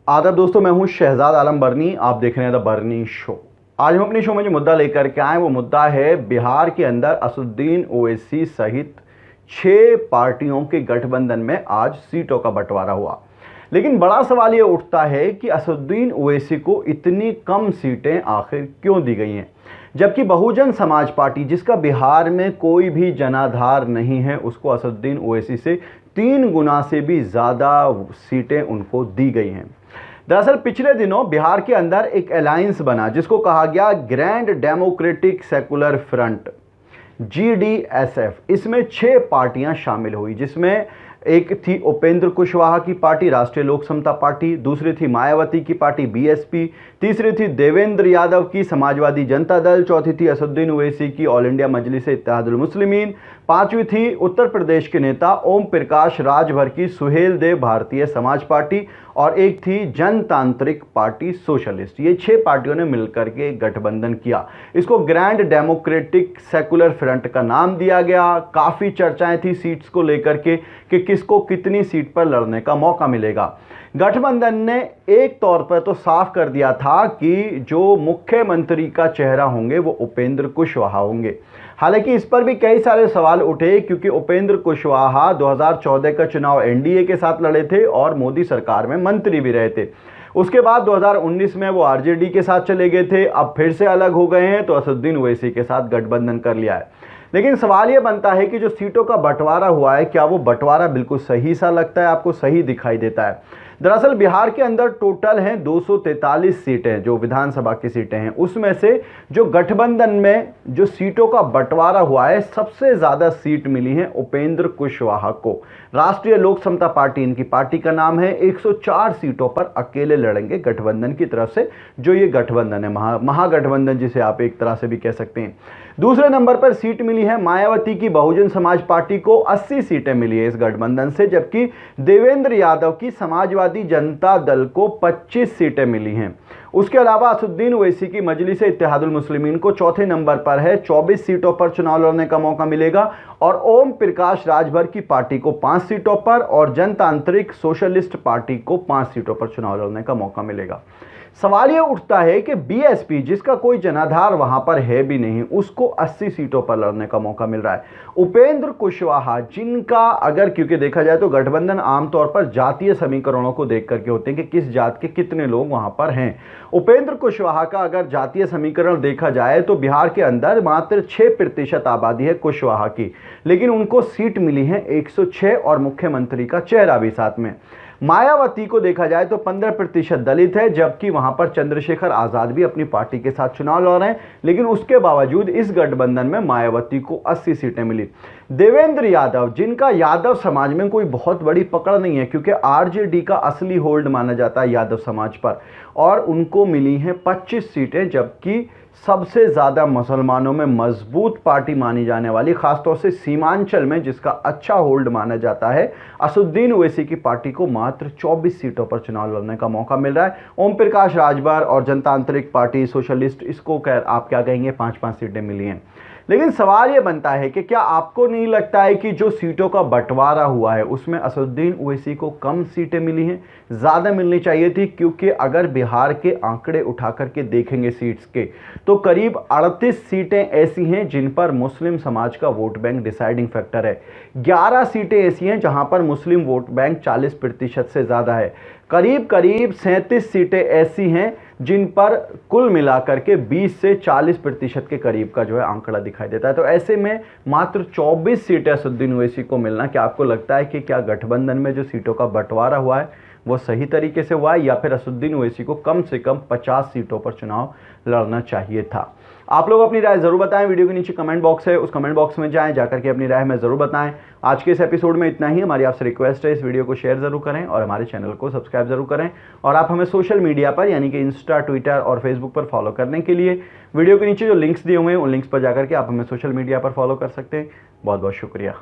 आदाब दोस्तों, मैं हूं शहजाद आलम बरनी। आप देख रहे हैं द बरनी शो। आज हम अपनी शो में जो मुद्दा लेकर के आए वो मुद्दा है बिहार के अंदर असदुद्दीन ओवैसी सहित 6 पार्टियों के गठबंधन में आज सीटों का बंटवारा हुआ। लेकिन बड़ा सवाल ये उठता है कि असदुद्दीन ओवैसी को इतनी कम सीटें आखिर क्यों दी गई हैं, जबकि बहुजन समाज पार्टी जिसका बिहार में कोई भी जनाधार नहीं है उसको असदुद्दीन ओवैसी से 3 गुना से भी ज़्यादा सीटें उनको दी गई हैं। दरअसल पिछले दिनों बिहार के अंदर एक अलायंस बना जिसको कहा गया grand democratic secular front GDSF। इसमें 6 पार्टियां शामिल हुई, जिसमें एक थी उपेंद्र कुशवाहा की पार्टी राष्ट्रीय लोक समता पार्टी, दूसरी थी मायावती की पार्टी BSP, तीसरी थी देवेंद्र यादव की समाजवादी जनता दल, चौथी थी असदुद्दीन ओवैसी की ऑल इंडिया मजलिस इत्तेहादुल मुस्लिमीन, पांचवी थी उत्तर प्रदेश के नेता ओम प्रकाश राजभर की सुहेल देव भारतीय समाज पार्टी और एक थी जनतांत्रिक पार्टी सोशलिस्ट। ये 6 पार्टियों ने मिलकर के गठबंधन किया। इसको ग्रैंड डेमोक्रेटिक सेकुलर फ्रंट का नाम दिया गया। काफ़ी चर्चाएं थी सीट्स को लेकर के कि किसको कितनी सीट पर लड़ने का मौका मिलेगा। गठबंधन ने एक तौर पर तो साफ कर दिया था कि जो मुख्यमंत्री का चेहरा होंगे वो उपेंद्र कुशवाहा होंगे। हालांकि इस पर भी कई सारे सवाल उठे, क्योंकि उपेंद्र कुशवाहा 2014 का चुनाव NDA के साथ लड़े थे और मोदी सरकार में मंत्री भी रहे थे। उसके बाद 2019 में वो RJD के साथ चले गए थे। अब फिर से अलग हो गए हैं तो असदुद्दीन ओवैसी के साथ गठबंधन कर लिया है। लेकिन सवाल ये बनता है कि जो सीटों का बंटवारा हुआ है, क्या वो बंटवारा बिल्कुल सही सा लगता है, आपको सही दिखाई देता है? दरअसल बिहार के अंदर टोटल हैं 243 सीटें जो विधानसभा की सीटें हैं। उसमें से जो गठबंधन में जो सीटों का बंटवारा हुआ है, सबसे ज़्यादा सीट मिली है उपेंद्र कुशवाहा को। राष्ट्रीय लोक समता पार्टी इनकी पार्टी का नाम है। 104 सीटों पर अकेले लड़ेंगे गठबंधन की तरफ से, जो ये गठबंधन है महागठबंधन जिसे आप एक तरह से भी कह सकते हैं। दूसरे नंबर पर सीट मिली है मायावती की बहुजन समाज पार्टी को। 80 सीटें मिली है इस गठबंधन से, जबकि देवेंद्र यादव की समाजवादी जनता दल को 25 सीटें मिली हैं। उसके अलावा असदुद्दीन ओवैसी की मजलिस इत्तेहादुल मुस्लिमीन को चौथे नंबर पर है। 24 सीटों पर चुनाव लड़ने का मौका मिलेगा और ओम प्रकाश राजभर की पार्टी को 5 सीटों पर और जनतांत्रिक सोशलिस्ट पार्टी को 5 सीटों पर चुनाव लड़ने का मौका मिलेगा। सवाल यह उठता है कि BSP जिसका कोई जनाधार वहां पर है भी नहीं, उसको 80 सीटों पर लड़ने का मौका मिल रहा है। उपेंद्र कुशवाहा जिनका अगर क्योंकि देखा जाए तो गठबंधन आमतौर पर जातीय समीकरणों को देख करके होते हैं कि किस जात के कितने लोग वहां पर हैं। उपेंद्र कुशवाहा का अगर जातीय समीकरण देखा जाए तो बिहार के अंदर मात्र 6% आबादी है कुशवाहा की, लेकिन उनको सीट मिली है 106 और मुख्यमंत्री का चेहरा भी साथ में। मायावती को देखा जाए तो 15% दलित है, जबकि वहां पर चंद्रशेखर आजाद भी अपनी पार्टी के साथ चुनाव लड़ रहे हैं, लेकिन उसके बावजूद इस गठबंधन में मायावती को 80 सीटें मिली। देवेंद्र यादव जिनका यादव समाज में कोई बहुत बड़ी पकड़ नहीं है, क्योंकि RJD का असली होल्ड माना जाता है यादव समाज पर, और उनको मिली हैं 25 सीटें, जबकि सबसे ज़्यादा मुसलमानों में मजबूत पार्टी मानी जाने वाली, खासतौर से सीमांचल में जिसका अच्छा होल्ड माना जाता है, असदुद्दीन ओवैसी की पार्टी को मात्र 24 सीटों पर चुनाव लड़ने का मौका मिल रहा है। ओम प्रकाश राजभर और जनतांत्रिक पार्टी सोशलिस्ट, इसको आप क्या कहेंगे, 5-5 सीटें मिली हैं। लेकिन सवाल ये बनता है कि क्या आपको नहीं लगता है कि जो सीटों का बंटवारा हुआ है उसमें असदुद्दीन ओवैसी को कम सीटें मिली हैं, ज़्यादा मिलनी चाहिए थी? क्योंकि अगर बिहार के आंकड़े उठा करके देखेंगे सीट्स के, तो करीब 38 सीटें ऐसी हैं जिन पर मुस्लिम समाज का वोट बैंक डिसाइडिंग फैक्टर है। 11 सीटें ऐसी हैं जहां पर मुस्लिम वोट बैंक 40% से ज़्यादा है। करीब 37 सीटें ऐसी हैं जिन पर कुल मिलाकर के 20 से 40% के करीब का जो है आंकड़ा दिखाई देता है। तो ऐसे में मात्र 24 सीटें असदुद्दीन ओवैसी को मिलना, क्या आपको लगता है कि क्या गठबंधन में जो सीटों का बंटवारा हुआ है वो सही तरीके से हुआ है, या फिर असदुद्दीन ओवैसी को कम से कम 50 सीटों पर चुनाव लड़ना चाहिए था? आप लोग अपनी राय जरूर बताएं। वीडियो के नीचे कमेंट बॉक्स है, उस कमेंट बॉक्स में जाएं, जाकर के अपनी राय हमें जरूर बताएं। आज के इस एपिसोड में इतना ही। हमारी आपसे रिक्वेस्ट है, इस वीडियो को शेयर जरूर करें और हमारे चैनल को सब्सक्राइब जरूर करें। और आप हमें सोशल मीडिया पर यानी कि इंस्टा, ट्विटर और फेसबुक पर फॉलो करने के लिए वीडियो के नीचे जो लिंक्स दिए हुए हैं उन लिंक्स पर जाकर के आप हमें सोशल मीडिया पर फॉलो कर सकते हैं। बहुत बहुत शुक्रिया।